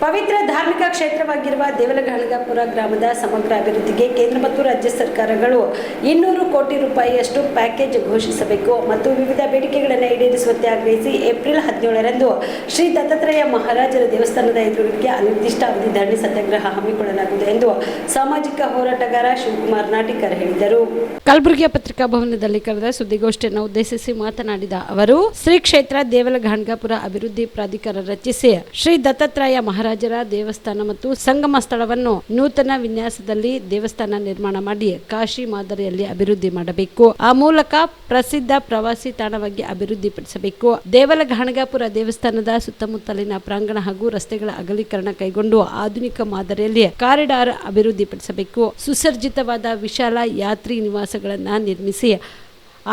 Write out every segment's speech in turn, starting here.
ಪವಿತ್ರ ಧಾರ್ಮಿಕ ಕ್ಷೇತ್ರವಾಗಿರುವ ದೇವಲಗಹಳಗಾಪುರ ಗ್ರಾಮದ ಸಮಗ್ರ ಅಭಿವೃದ್ಧಿಗೆ ಕೇಂದ್ರ ಮತ್ತು ರಾಜ್ಯ ಸರ್ಕಾರಗಳು 200 ಕೋಟಿ ರೂಪಾಯಿಯಷ್ಟು ಪ್ಯಾಕೇಜ್ ಘೋಷಿಸಬೇಕು ಮತ್ತು ವಿವಿಧ ಬೇಡಿಕೆಗಳನ್ನು ಈಡೇರಿಸುವಂತೆ ಆಗ್ರಹಿಸಿ ಏಪ್ರಿಲ್ 17ರಂದು ಶ್ರೀ ದತ್ತಾತ್ರೇಯ ಮಹಾರಾಜರ ದೇವಸ್ಥಾನದ ಎದುರಿಗೆ ಅನಿರ್ದಿಷ್ಟಾವಧಿ ಧರಣಿ ಸತ್ಯಾಗ್ರಹ ಹಮ್ಮಿಕೊಳ್ಳಲಾಗುವುದು ಎಂದು ಸಾಮಾಜಿಕ ಹೋರಾಟಗಾರ ಶಿವಕುಮಾರ್ ನಾಟಿಕರ್ ಹೇಳಿದರು. ಕಲಬುರಗಿಯ ಪತ್ರಿಕಾ ಭವನದಲ್ಲಿ ಕರೆದ ಸುದ್ದಿಗೋಷ್ಠಿಯನ್ನು ಉದ್ದೇಶಿಸಿ ಮಾತನಾಡಿದ ಅವರು, ಶ್ರೀ ಕ್ಷೇತ್ರ ದೇವಲಗಹಳಗಾಪುರ ಅಭಿವೃದ್ಧಿ ಪ್ರಾಧಿಕಾರ ರಚಿಸಿ ಶ್ರೀ ದತ್ತಾತ್ರೇಯ ಮಹಾರಾಜರ ದೇವಸ್ಥಾನ ಮತ್ತು ಸಂಗಮ ಸ್ಥಳವನ್ನು ನೂತನ ವಿನ್ಯಾಸದಲ್ಲಿ ದೇವಸ್ಥಾನ ನಿರ್ಮಾಣ ಮಾಡಿ ಕಾಶಿ ಮಾದರಿಯಲ್ಲಿ ಅಭಿವೃದ್ಧಿ ಮಾಡಬೇಕು. ಆ ಮೂಲಕ ಪ್ರಸಿದ್ಧ ಪ್ರವಾಸಿ ತಾಣವಾಗಿ ಅಭಿವೃದ್ಧಿಪಡಿಸಬೇಕು. ದೇವಲಗಹಳಗಾಪುರ ದೇವಸ್ಥಾನದ ಸುತ್ತಮುತ್ತಲಿನ ಪ್ರಾಂಗಣ ಹಾಗೂ ರಸ್ತೆಗಳ ಅಗಲೀಕರಣ ಕೈಗೊಂಡು ಆಧುನಿಕ ಮಾದರಿಯಲ್ಲಿ ಕಾರಿಡಾರ್ ಅಭಿವೃದ್ಧಿಪಡಿಸಬೇಕು. ಸುಸಜ್ಜಿತವಾದ ವಿಶಾಲ ಯಾತ್ರಿ ನಿವಾಸಗಳನ್ನು ನಿರ್ಮಿಸಿ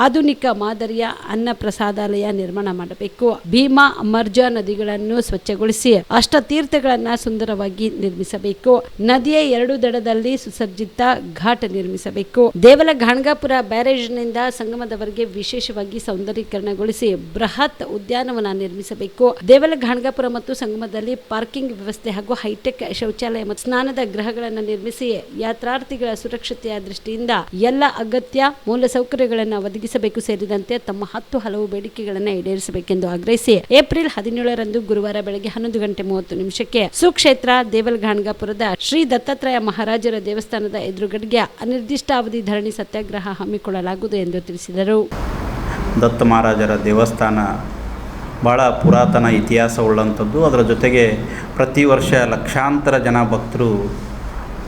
ಆಧುನಿಕ ಮಾದರಿಯ ಅನ್ನ ಪ್ರಸಾದಾಲಯ ನಿರ್ಮಾಣ ಮಾಡಬೇಕು. ಭೀಮಾ ಮರ್ಜಾ ನದಿಗಳನ್ನು ಸ್ವಚ್ಛಗೊಳಿಸಿ ಅಷ್ಟತೀರ್ಥಗಳನ್ನು ಸುಂದರವಾಗಿ ನಿರ್ಮಿಸಬೇಕು. ನದಿಯ 2 ದಡದಲ್ಲಿ ಸುಸಜ್ಜಿತ ಘಾಟ್ ನಿರ್ಮಿಸಬೇಕು. ದೇವಲಗಹಳಗಾಪುರ ಬ್ಯಾರೇಜ್ನಿಂದ ಸಂಗಮದವರೆಗೆ ವಿಶೇಷವಾಗಿ ಸೌಂದರೀಕರಣಗೊಳಿಸಿ ಬೃಹತ್ ಉದ್ಯಾನವನ ನಿರ್ಮಿಸಬೇಕು. ದೇವಲಗಹಳಗಾಪುರ ಮತ್ತು ಸಂಗಮದಲ್ಲಿ ಪಾರ್ಕಿಂಗ್ ವ್ಯವಸ್ಥೆ ಹಾಗೂ ಹೈಟೆಕ್ ಶೌಚಾಲಯ ಮತ್ತು ಸ್ನಾನದ ಗೃಹಗಳನ್ನು ನಿರ್ಮಿಸಿ ಯಾತ್ರಾರ್ಥಿಗಳ ಸುರಕ್ಷತೆಯ ದೃಷ್ಟಿಯಿಂದ ಎಲ್ಲ ಅಗತ್ಯ ಮೂಲಸೌಕರ್ಯಗಳನ್ನು ಒದಗಿಸಬೇಕು ಸೇರಿದಂತೆ ತಮ್ಮ 10 ಹಲವು ಬೇಡಿಕೆಗಳನ್ನು ಈಡೇರಿಸಬೇಕೆಂದು ಆಗ್ರಹಿಸಿ ಏಪ್ರಿಲ್ 17ರಂದು ಗುರುವಾರ ಬೆಳಗ್ಗೆ 11:30 ಸುಕ್ಷೇತ್ರ ದೇವಲಗಹಳಗಾಪುರದ ಶ್ರೀ ದತ್ತಾತ್ರೇಯ ಮಹಾರಾಜರ ದೇವಸ್ಥಾನದ ಎದುರುಗಡೆಗೆ ಅನಿರ್ದಿಷ್ಟಾವಧಿ ಧರಣಿ ಸತ್ಯಾಗ್ರಹ ಹಮ್ಮಿಕೊಳ್ಳಲಾಗುವುದು ಎಂದು ತಿಳಿಸಿದರು. ದತ್ತ ಮಹಾರಾಜರ ದೇವಸ್ಥಾನ ಬಹಳ ಪುರಾತನ ಇತಿಹಾಸವುಳ್ಳಂಥದ್ದು. ಅದರ ಜೊತೆಗೆ ಪ್ರತಿ ವರ್ಷ ಲಕ್ಷಾಂತರ ಜನ ಭಕ್ತರು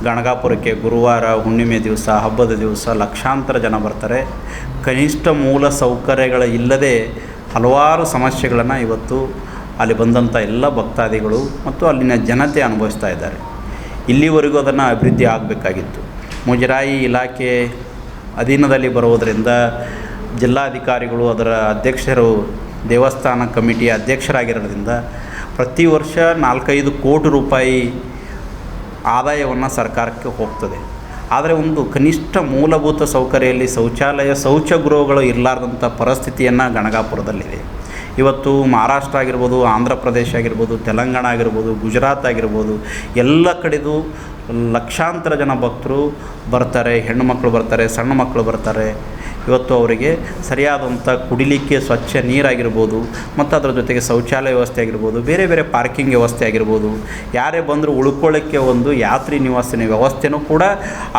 ಗಣಗಾಪುರಕ್ಕೆ ಗುರುವಾರ, ಹುಣ್ಣಿಮೆ ದಿವಸ, ಹಬ್ಬದ ದಿವಸ ಲಕ್ಷಾಂತರ ಜನ ಬರ್ತಾರೆ. ಕನಿಷ್ಠ ಮೂಲ ಸೌಕರ್ಯಗಳ ಇಲ್ಲದೆ ಹಲವಾರು ಸಮಸ್ಯೆಗಳನ್ನು ಇವತ್ತು ಅಲ್ಲಿ ಬಂದಂಥ ಎಲ್ಲ ಭಕ್ತಾದಿಗಳು ಮತ್ತು ಅಲ್ಲಿನ ಜನತೆ ಅನುಭವಿಸ್ತಾ ಇದ್ದಾರೆ. ಇಲ್ಲಿವರೆಗೂ ಅದನ್ನು ಅಭಿವೃದ್ಧಿ ಆಗಬೇಕಾಗಿತ್ತು. ಮುಜರಾಯಿ ಇಲಾಖೆ ಅಧೀನದಲ್ಲಿ ಬರುವುದರಿಂದ ಜಿಲ್ಲಾಧಿಕಾರಿಗಳು ಅದರ ಅಧ್ಯಕ್ಷರು, ದೇವಸ್ಥಾನ ಕಮಿಟಿಯ ಅಧ್ಯಕ್ಷರಾಗಿರೋದ್ರಿಂದ ಪ್ರತಿ ವರ್ಷ 4-5 ಕೋಟಿ ರೂಪಾಯಿ ಆದಾಯವನ್ನು ಸರ್ಕಾರಕ್ಕೆ ಹೋಗ್ತದೆ. ಆದರೆ ಒಂದು ಕನಿಷ್ಠ ಮೂಲಭೂತ ಸೌಕರ್ಯದಲ್ಲಿ ಶೌಚಗೃಹಗಳು ಇರಲಾರ್ದಂಥ ಪರಿಸ್ಥಿತಿಯನ್ನು ಗಣಗಾಪುರದಲ್ಲಿದೆ. ಇವತ್ತು ಮಹಾರಾಷ್ಟ್ರ ಆಗಿರ್ಬೋದು, ಆಂಧ್ರ ಪ್ರದೇಶ ಆಗಿರ್ಬೋದು, ತೆಲಂಗಾಣ ಆಗಿರ್ಬೋದು, ಗುಜರಾತ್ ಆಗಿರ್ಬೋದು, ಎಲ್ಲ ಕಡೆದು ಲಕ್ಷಾಂತರ ಜನ ಭಕ್ತರು ಬರ್ತಾರೆ. ಹೆಣ್ಣು ಮಕ್ಕಳು ಬರ್ತಾರೆ, ಸಣ್ಣ ಮಕ್ಕಳು ಬರ್ತಾರೆ. ಇವತ್ತು ಅವರಿಗೆ ಸರಿಯಾದಂಥ ಕುಡಿಲಿಕ್ಕೆ ಸ್ವಚ್ಛ ನೀರಾಗಿರ್ಬೋದು ಮತ್ತು ಅದರ ಜೊತೆಗೆ ಶೌಚಾಲಯ ವ್ಯವಸ್ಥೆ ಆಗಿರ್ಬೋದು, ಬೇರೆ ಬೇರೆ ಪಾರ್ಕಿಂಗ್ ವ್ಯವಸ್ಥೆ ಆಗಿರ್ಬೋದು, ಯಾರೇ ಬಂದರೂ ಉಳ್ಕೊಳ್ಳೋಕ್ಕೆ ಒಂದು ಯಾತ್ರಿ ನಿವಾಸಿನ ವ್ಯವಸ್ಥೆನೂ ಕೂಡ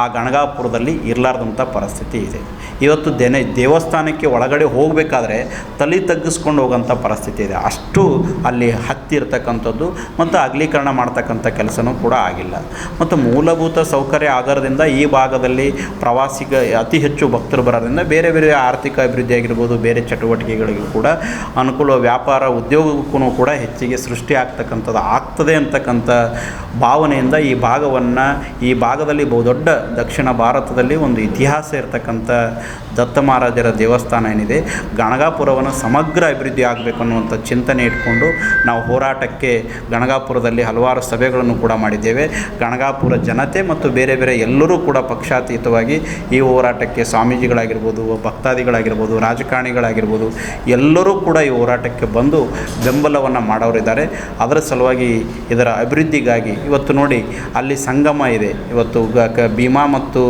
ಆ ಗಣಗಾಪುರದಲ್ಲಿ ಇರಲಾರ್ದಂಥ ಪರಿಸ್ಥಿತಿ ಇದೆ. ಇವತ್ತು ದೇವಸ್ಥಾನಕ್ಕೆ ಒಳಗಡೆ ಹೋಗಬೇಕಾದ್ರೆ ತಲೆ ತಗ್ಗಿಸ್ಕೊಂಡು ಹೋಗೋಂಥ ಪರಿಸ್ಥಿತಿ ಇದೆ. ಅಷ್ಟು ಅಲ್ಲಿ ಹತ್ತಿರ್ತಕ್ಕಂಥದ್ದು ಮತ್ತು ಅಗಲೀಕರಣ ಮಾಡ್ತಕ್ಕಂಥ ಕೆಲಸನೂ ಕೂಡ ಆಗಿಲ್ಲ. ಮತ್ತು ಮೂಲಭೂತ ಸೌಕರ್ಯ ಆಧಾರದಿಂದ ಈ ಭಾಗದಲ್ಲಿ ಪ್ರವಾಸಿಗ ಅತಿ ಹೆಚ್ಚು ಭಕ್ತರು ಬರೋದ್ರಿಂದ ಬೇರೆ ಬೇರೆ ಆರ್ಥಿಕ ಅಭಿವೃದ್ಧಿ ಆಗಿರ್ಬೋದು, ಬೇರೆ ಚಟುವಟಿಕೆಗಳಿಗೂ ಕೂಡ ಅನುಕೂಲ, ವ್ಯಾಪಾರ ಉದ್ಯೋಗಕ್ಕೂ ಕೂಡ ಹೆಚ್ಚಿಗೆ ಸೃಷ್ಟಿ ಆಗ್ತದೆ ಅಂತಕ್ಕಂಥ ಭಾವನೆಯಿಂದ ಈ ಭಾಗದಲ್ಲಿ ಬಹುದೊಡ್ಡ ದಕ್ಷಿಣ ಭಾರತದಲ್ಲಿ ಒಂದು ಇತಿಹಾಸ ಇರತಕ್ಕಂಥ ದತ್ತ ಮಹಾರಾಜರ ದೇವಸ್ಥಾನ ಏನಿದೆ, ಗಣಗಾಪುರವನ್ನು ಸಮಗ್ರ ಅಭಿವೃದ್ಧಿ ಆಗಬೇಕು ಅನ್ನುವಂಥ ಚಿಂತನೆ ಇಟ್ಕೊಂಡು ನಾವು ಹೋರಾಟಕ್ಕೆ ಗಣಗಾಪುರದಲ್ಲಿ ಹಲವಾರು ಸಭೆಗಳನ್ನು ಕೂಡ ಮಾಡಿದ್ದೇವೆ. ಗಣಗಾಪುರ ಜನತೆ ಮತ್ತು ಬೇರೆ ಬೇರೆ ಎಲ್ಲರೂ ಕೂಡ ಪಕ್ಷಾತೀತವಾಗಿ ಈ ಹೋರಾಟಕ್ಕೆ ಸ್ವಾಮೀಜಿಗಳಾಗಿರ್ಬೋದು, ಭಕ್ತಾದಿಗಳಾಗಿರ್ಬೋದು, ರಾಜಕಾರಣಿಗಳಾಗಿರ್ಬೋದು ಎಲ್ಲರೂ ಕೂಡ ಈ ಹೋರಾಟಕ್ಕೆ ಬಂದು ಬೆಂಬಲವನ್ನು ಮಾಡೋರಿದ್ದಾರೆ. ಅದರ ಸಲುವಾಗಿ ಇದರ ಅಭಿವೃದ್ಧಿಗಾಗಿ ಇವತ್ತು ನೋಡಿ ಅಲ್ಲಿ ಸಂಗಮ ಇದೆ. ಇವತ್ತು ಭೀಮಾ ಮತ್ತು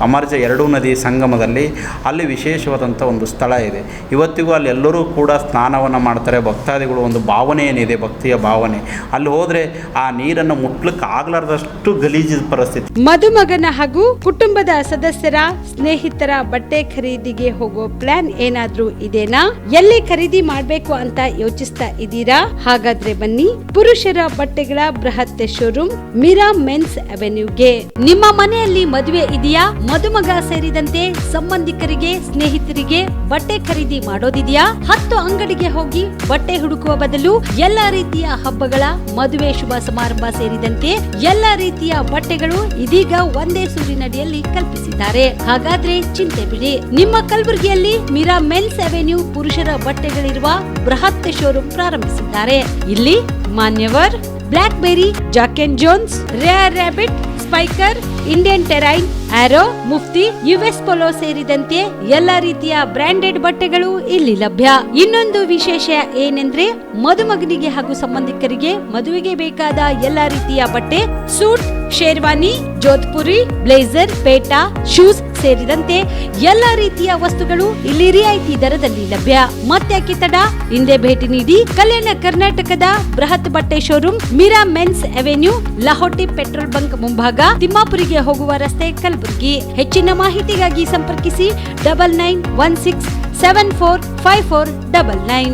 ಅಮರ್ಜ 2 ನದಿ ಸಂಗಮದಲ್ಲಿ ಅಲ್ಲಿ ವಿಶೇಷವಾದಂಥ ಒಂದು ಸ್ಥಳ ಇದೆ. ಇವತ್ತಿಗೂ ಅಲ್ಲಿ ಎಲ್ಲರೂ ಕೂಡ ಸ್ನಾನವನ್ನು ಮಾಡ್ತಾರೆ. ಭಕ್ತಾದಿಗಳು ಒಂದು ಭಾವನೆ ಏನಿದೆ, ಭಕ್ತಿಯ ಭಾವನೆ, ಅಲ್ಲಿ ಹೋದರೆ ಆ ನೀರನ್ನು ಮುಟ್ಲಿಕ್ಕೆ ಆಗಲಾರ್ದಷ್ಟು ಗಲೀಜಿನ ಪರಿಸ್ಥಿತಿ. ಮದುಮಗನ ಹಾಗೂ ಕುಟುಂಬದ ಸದಸ್ಯರ ಸ್ನೇಹಿತರ ಬಟ್ಟೆ ಖರೀದಿಗೆ ಹೋಗೋ ಪ್ಲಾನ್ ಏನಾದ್ರೂ ಇದೆನಾ? ಎಲ್ಲಿ ಖರೀದಿ ಮಾಡಬೇಕು ಅಂತ ಯೋಚಿಸ್ತಾ ಇದ್ದೀರಾ? ಹಾಗಾದ್ರೆ ಬನ್ನಿ ಪುರುಷರ ಬಟ್ಟೆಗಳ ಬೃಹತ್ ಶೋರೂಮ್ ಮೀರಾ ಮೆನ್ಸ್ ಅವೆನ್ಯೂಗೆ. ನಿಮ್ಮ ಮನೆಯಲ್ಲಿ ಮದುವೆ ಇದೆಯಾ? ಮದುಮಗ ಸೇರಿದಂತೆ ಸಂಬಂಧಿಕರಿಗೆ, ಸ್ನೇಹಿತರಿಗೆ ಬಟ್ಟೆ ಖರೀದಿ ಮಾಡೋದಿದೆಯಾ? 10 ಅಂಗಡಿಗೆ ಹೋಗಿ ಬಟ್ಟೆ ಹುಡುಕುವ ಬದಲು ಎಲ್ಲಾ ರೀತಿಯ ಹಬ್ಬಗಳ, ಮದುವೆ, ಶುಭ ಸಮಾರಂಭ ಸೇರಿದಂತೆ ಎಲ್ಲಾ ರೀತಿಯ ಬಟ್ಟೆಗಳು ಇದೀಗ ಒಂದೇ ಸೂರಿನಡಿಯಲ್ಲಿ ಕಲ್ಪಿಸಿದ್ದಾರೆ. ಹಾಗಾದ್ರೆ ಚಿಂತೆ ಬಿಡಿ. ನಿಮ್ಮ ಕಲಬುರಗಿಯಲ್ಲಿ ಮೀರಾ ಮೆನ್ಸ್ ಅವೆನ್ಯೂ ಪುರುಷರ ಬಟ್ಟೆಗಳಿರುವ ಬೃಹತ್ ಶೋರೂಮ್ ಪ್ರಾರಂಭಿಸಿದ್ದಾರೆ. ಇಲ್ಲಿ Manyavar, Blackberrys, Jack and Jones, Rare Rabbit, Spykar, Indian Terrain, Arrow, Mufti, US Polo ಸೇರಿದಂತೆ ಎಲ್ಲಾ ರೀತಿಯ ಬ್ರಾಂಡೆಡ್ ಬಟ್ಟೆಗಳು ಇಲ್ಲಿ ಲಭ್ಯ. ಇನ್ನೊಂದು ವಿಶೇಷ ಏನೆಂದ್ರೆ ಮದುಮಗನಿಗೆ ಹಾಗೂ ಸಂಬಂಧಿಕರಿಗೆ ಮದುವೆಗೆ ಬೇಕಾದ ಎಲ್ಲಾ ರೀತಿಯ ಬಟ್ಟೆ, ಸೂಟ್, ಶೇರ್ವಾನಿ, ಜೋಧ್ಪುರಿ, ಬ್ಲೇಸರ್, ಪೇಟಾ, ಶೂಸ್ ಸೇರಿದಂತೆ ಎಲ್ಲಾ ರೀತಿಯ ವಸ್ತುಗಳು ಇಲ್ಲಿ ರಿಯಾಯಿತಿ ದರದಲ್ಲಿ ಲಭ್ಯ. ಮತ್ತ್ಯಾಕೆ ತಡ, ಹಿಂದೆ ಭೇಟಿ ನೀಡಿ. ಕಲ್ಯಾಣ ಕರ್ನಾಟಕದ ಬೃಹತ್ ಬಟ್ಟೆ showroom, Meera mens avenue, Lahoti petrol bunk ಮುಂಭಾಗ, ತಿಮ್ಮಾಪುರಿಗೆ ಹೋಗುವ ರಸ್ತೆ, ಕಲಬುರಗಿ. ಹೆಚ್ಚಿನ ಮಾಹಿತಿಗಾಗಿ ಸಂಪರ್ಕಿಸಿ 9916745499.